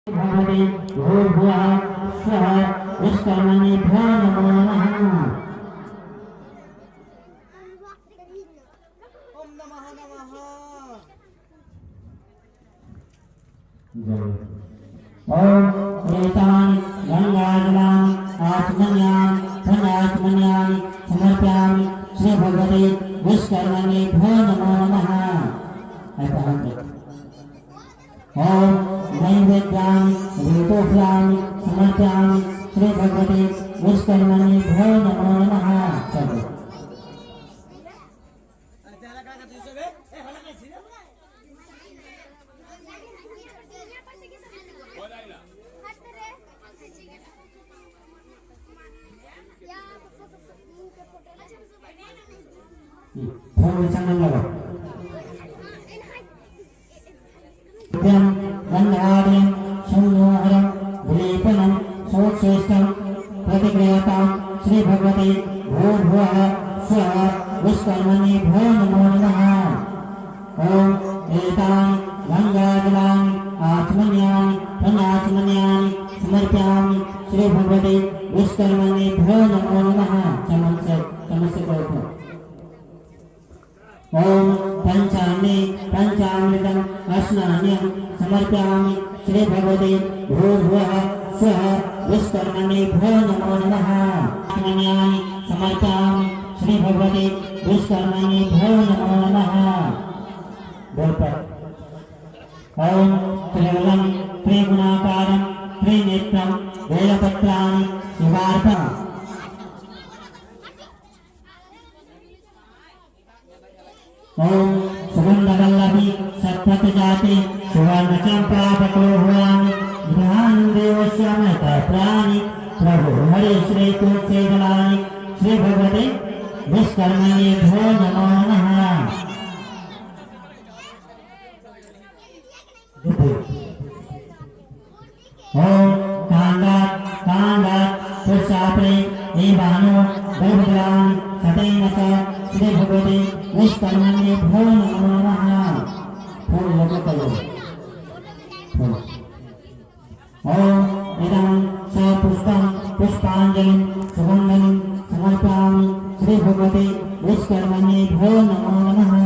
भगवते भूर्भुवः स्वः विष्कर्मणेभ्यो नमो नमः। ओम नमः नमः। ओम एतानि गंगाजलानि आचमन्यानि धन्याचमन्यानि समर्पयामि श्री भगवते विष्कर्मणेभ्यो नमो नमः। ओम नैवेद्यानि ऋतुफलानि समर्पयामि श्री भगवते विष्कर्मणेभ्यो नमो नमः। फोन चैनल लगा गंधार्यं संयोहरं विलेपनं सोक्षेष्टं प्रतिक्रियतां श्री भगवते भूर्भुवः स्वः विष्कर्मणेभ्यो नमो नमः। ओम एतानि गंगाजलानि आचमन्यानि धन्याचमन्यानि समर्पयामि श्री भगवते विष्कर्मणेभ्यो नमो नमः। चमसे करो। ओम पंचामृतं स्नान्यं समर्पयामि श्री भगवते भूर्भुवः स्वः विष्कर्मणेभ्यो नमो नमः। आचमन्यानि समर्पयामि श्री भगवते विष्कर्मणेभ्यो नमो नमः। ओम त्रिवलं त्रिगुणाकारं त्रिनेत्रं वेलपत्राणि शिवार्पणम्। ओम सुगंधवल्लभी सत्पथजाते सुवर्णचंपापकोह्यानि ध्यान देवश्यामतप्राणि प्रभु हरे श्री तुलसीदलानि श्री भगवते विष्कर्मणेभ्यो नमो नमः। ओम कांडात् पुरुषाप्रे देवानो गोभद्राणि सतेन च श्री भगवते विष्कर्मणेभ्यो नमो नमः। फूल लगतयो। ओम इदं सपुष्पं पुष्पाञ्जलिं सुगन्धिं समर्पयामि श्री भगवते विष्कर्मणेभ्यो नमो नमः।